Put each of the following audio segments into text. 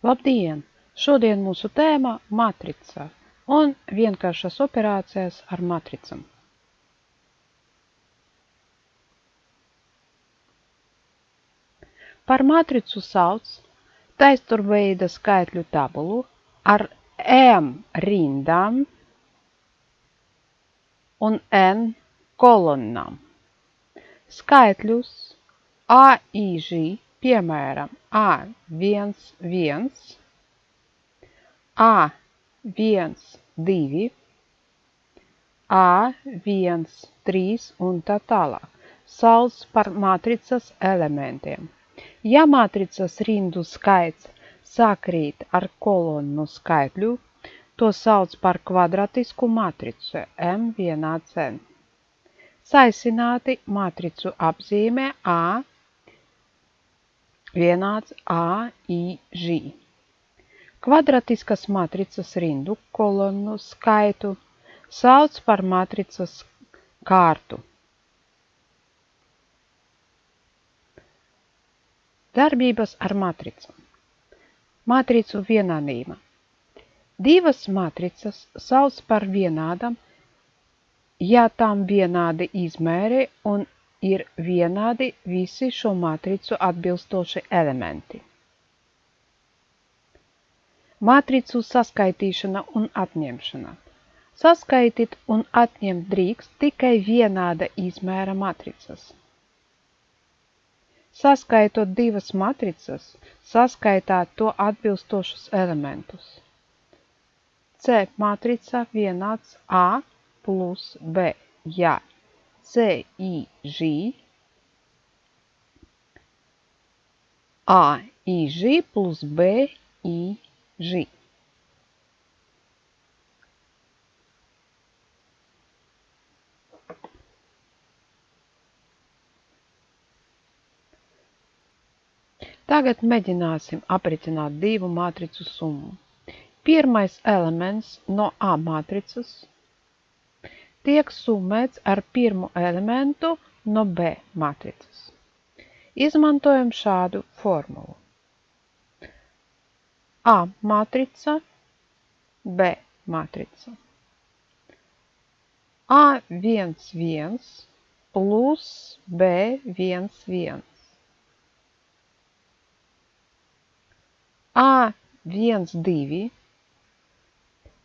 Labdien! Šodien mūsu tēma – matrica un vienkāršas operācijas ar matricām. Par matricu sauc taisturveida skaitļu tabulu ar m rindām un n kolonnām. Skaitļus AIŽ, piemēram, A11, A12, A13 un tā tālāk sauc par matricas elementiem. Ja matricas rindu skaits sakrīt ar kolonnu skaitļu, to sauc par kvadratisku matricu M vienāds N. Saīsināti matricu apzīmē A vienāds AIŽ. Kvadratiskas matricas rindu kolonnu skaitu sauc par matricas kārtu. Darbības ar matricām. Matricu vienādība. Divas matricas sauc par vienādām, ja tām vienādi izmēri un ir vienādi visi šo matricu atbilstoši elementi. Matricu saskaitīšana un atņemšana. Saskaitīt un atņemt drīkst tikai vienāda izmēra matricas. Saskaitot divas matricas, saskaitāt to atbilstošus elementus. C matrica vienāds A plus B, ja CIŽ, AIŽ plus BIŽ. Tagad mēģināsim apritināt divu matricu summu. Pirmais elements no A matricas tiek summēts ar pirmo elementu no B matricas. Izmantojam šādu formulu. A matrica, B matrica. A11 plus B11. A12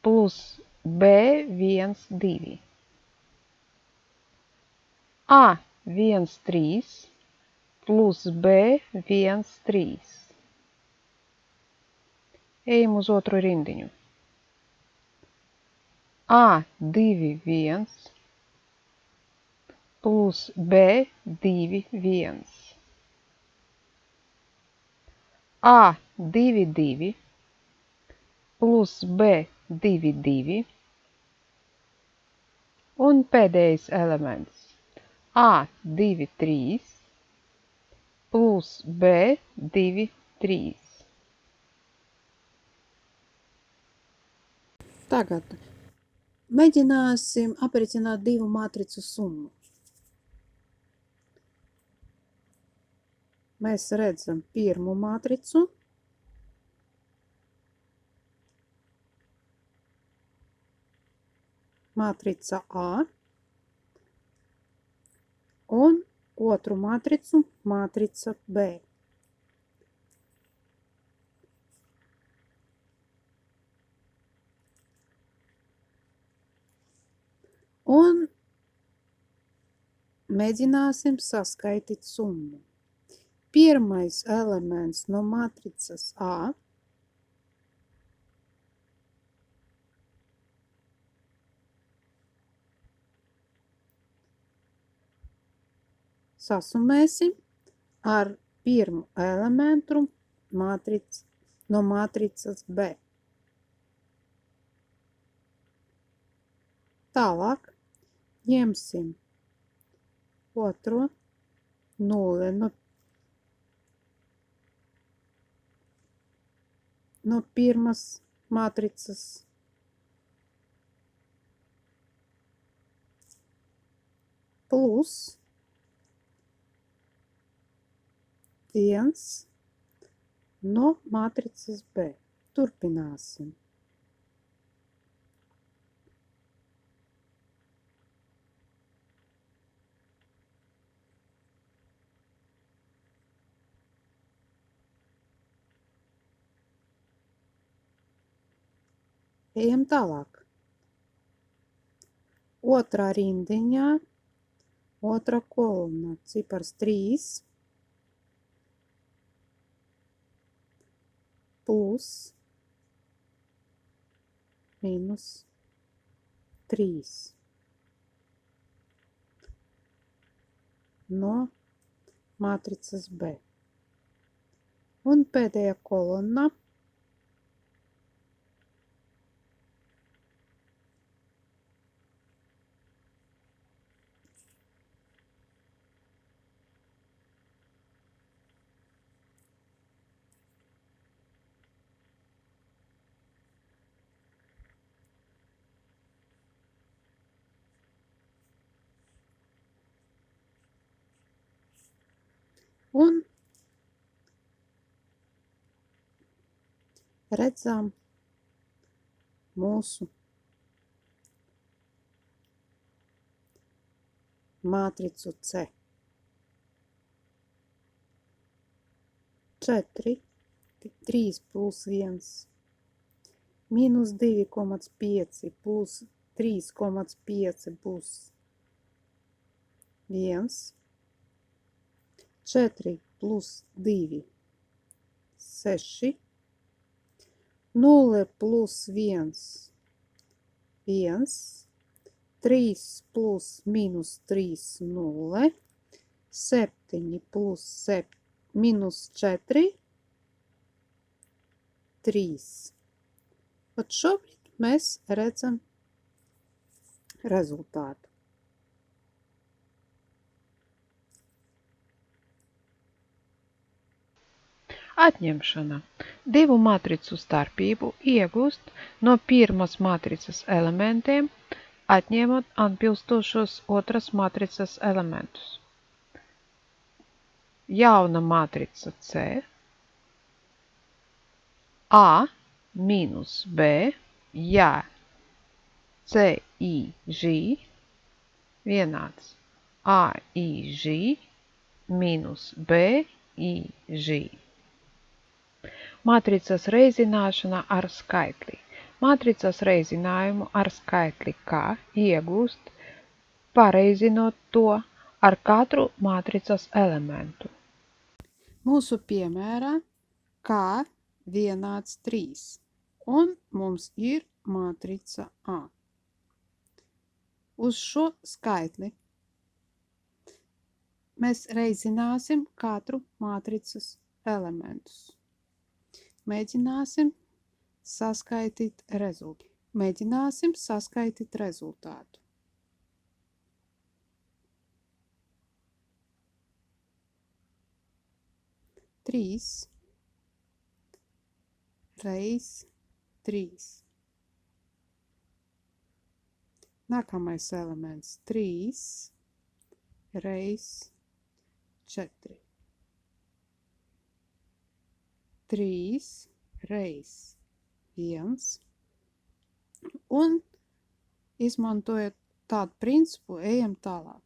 plus B12. A13 plus B13. Ejam uz otru rindiņu. A21 plus B21. A22 plus B22. Un pēdējais elements. A23 plus B23. Tagad mēģināsim apritināt divu matricu summu. Mēs redzam pirmo matricu. Matrica A. Un otru matricu, matrica B. Un mēģināsim saskaitīt summu. Pirmais elements no matricas A sasumēsim ar pirmo elementu no matricas B. Tālāk ņemsim otro nulli no pirmas matricas plus 1 no matricas B. Turpināsim. Ejam tālāk. Otrā rindiņā, otrā kolonna, cipars 3 plus minus 3 no matricas B. Un pēdējā kolonna un redzam mūsu matricu C. 4, 3 plus 1, minus 2,5 plus 3,5 būs 1, 4 plus 2, 6, 0 plus 1, 1, 3 plus minus 3, 0, 7 plus 7, minus 4, 3. Pat šobrīd mēs redzam rezultātu. Atņemšana. Divu matricu starpību iegūst no pirmas matricas elementiem, atņemot atbilstošos otras matricas elementus. Jauna matrica C, A minus B, ja CIG vienāds AIG minus BIG. Matricas reizināšana ar skaitli. Matricas reizinājumu ar skaitli K iegūst, pareizinot to ar katru matricas elementu. Mūsu piemērā K vienāds 3, un mums ir matrica A. Uz šo skaitli mēs reizināsim katru matricas elementus. Mēģināsim saskaitīt rezultātu. Trīs reiz 3. Nākamais elements 3 reiz 4. 3 reiz 1. Un izmantojot tādu principu, ejam tālāk.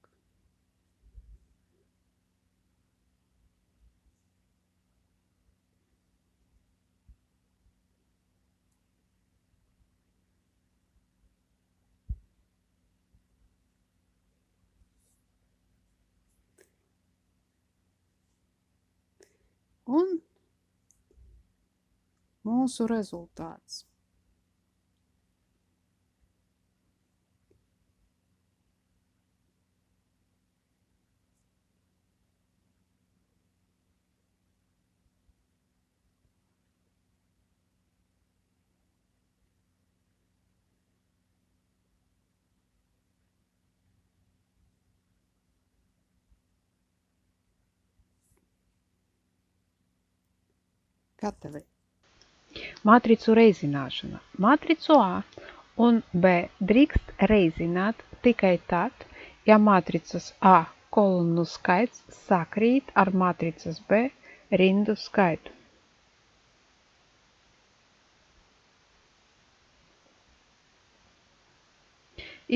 Un mūsu rezultāts. Gatavi. Matricu reizināšana. Matricu A un B drīkst reizināt tikai tad, ja matricas A kolonnu skaits sakrīt ar matricas B rindu skaitu.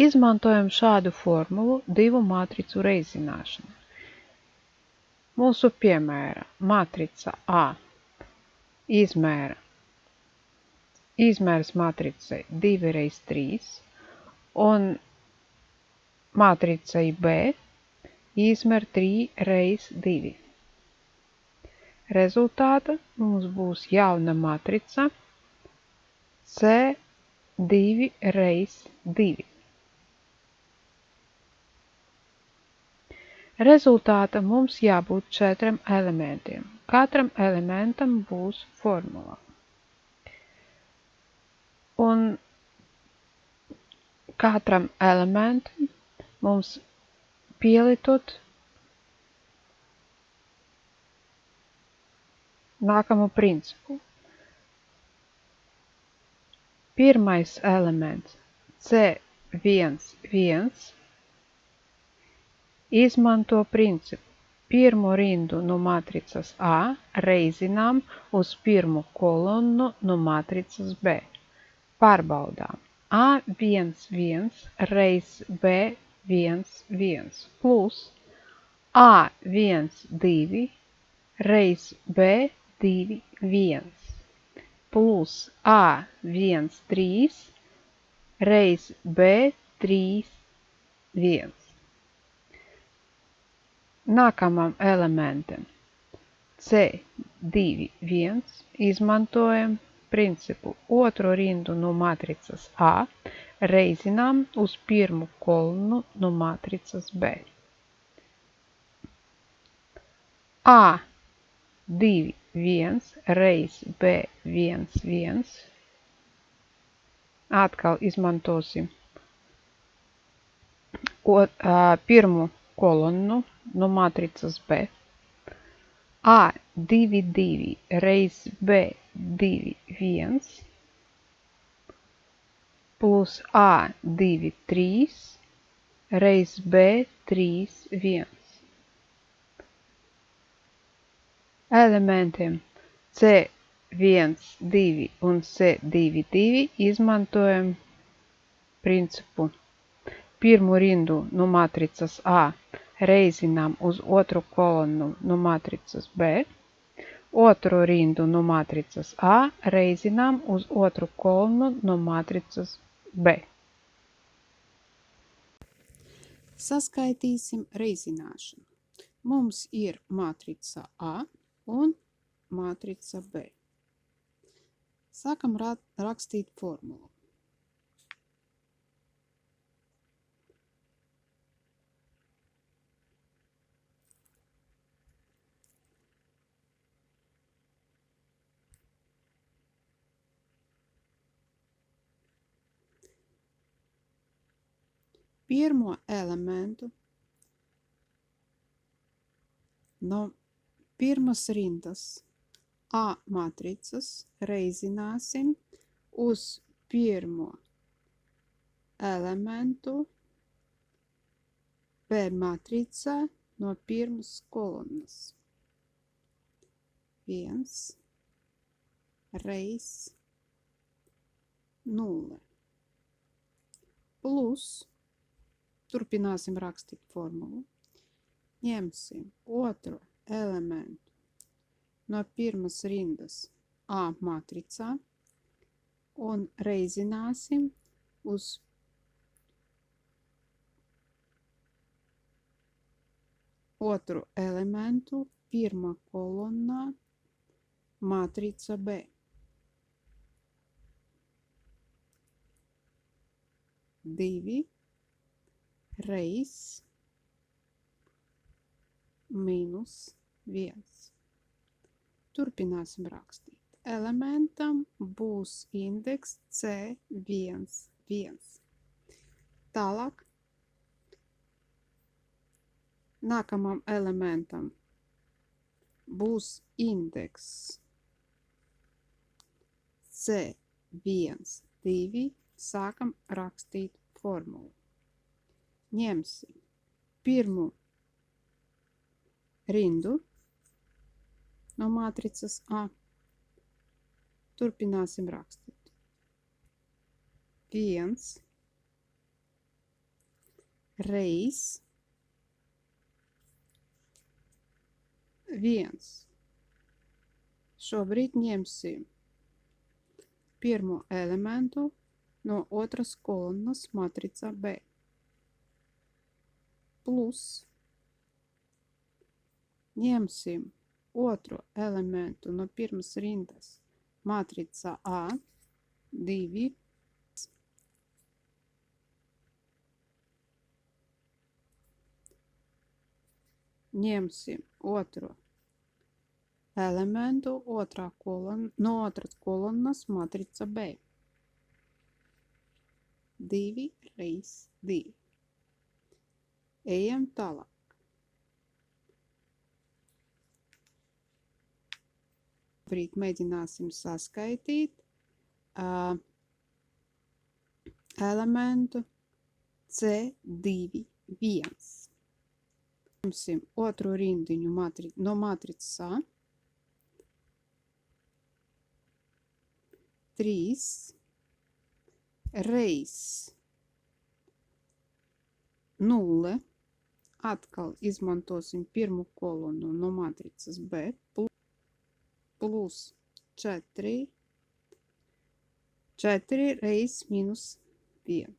Izmantojam šādu formulu divu matricu reizināšanai. Mūsu piemēra matrica A izmērs matricai 2×3 un matricai B izmer 3×2. Rezultātā mums būs jauna matrica C2×2. Rezultātā mums jābūt 4 elementiem. Katram elementam būs formula. Un katram elementam mums pielietot nākamo principu. Pirmais elements C11 izmanto principu. Pirmo rindu no matricas A reizinām uz pirmo kolonnu no matricas B. Pārbaudām. A11 reiz B11 plus A12 reiz B21 plus A13 reiz B31. Nākamam elementam C21 izmantojam principu. Otro rindu no matricas A reizinām uz pirmo kolonnu no matricas B. A21 reiz B11. Atkal izmantosim pirmo kolonnu no matricas B. A22 reiz B21 plus A23 reiz B31. Elementiem C12 un C22 izmantojam principu. Pirmo rindu no matricas A reizinām uz otru kolonnu no matricas B. Otro rindu no matricas A reizinām uz otru kolonnu no matricas B. Saskaitīsim reizināšanu. Mums ir matrica A un matrica B. Sākam rakstīt formulu. Pirmo elementu no pirmas rindas A matricas reizināsim uz pirmo elementu B matricā no pirmas kolonnas. 1 reiz 0 plus, turpināsim rakstīt formulu, ņemsim otro elementu no pirmas rindas A matricā un reizināsim uz otru elementu pirmā kolonnā matrica B. 2 reiz minus 1. Turpināsim rakstīt. Elementam būs indeks C11. Tālāk nākamam elementam būs indeks C12. Sākam rakstīt formulu. Ņemsim pirmo rindu no matricas A. Turpināsim rakstīt. 1 reiz 1. Šobrīd ņemsim pirmo elementu no otras kolonnas matricā B. Plus ņemsim otro elementu no pirmas rindas matricā A. 2. Ņemsim otro elementu no otras kolonnas matrica B. 2 reiz 2. Ejam tālāk. Šobrīd mēģināsim saskaitīt elementu C2, 1. Ņemsim otro rindiņu no matricas A. 3 reiz 0. Atkal izmantosim pirmo kolonu no matricas B. Plus 4. 4 reiz minus 1.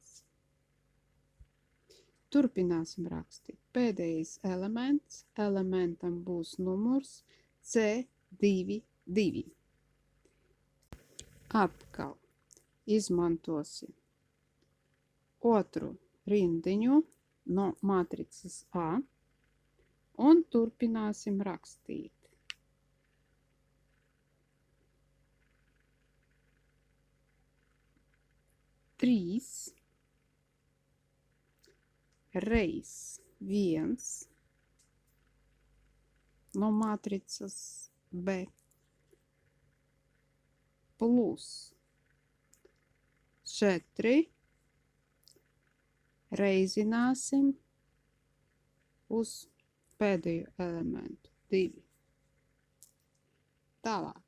Turpināsim rakstīt. Pēdējais elements. Elementam būs numurs C2, 2. Atkal izmantosim otru rindiņu no matricas A un turpināsim rakstīt. Trīs reiz 1 no matricas B plus 4 reizināsim uz pēdējo elementu 2. Tālāk.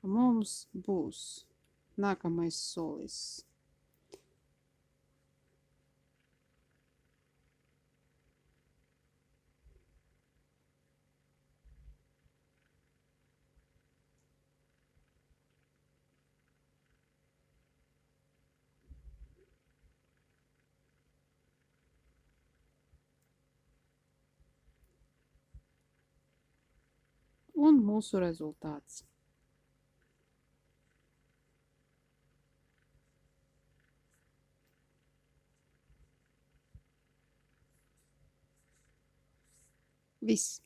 Mums būs nākamais solis. Un mūsu rezultāts. Viss.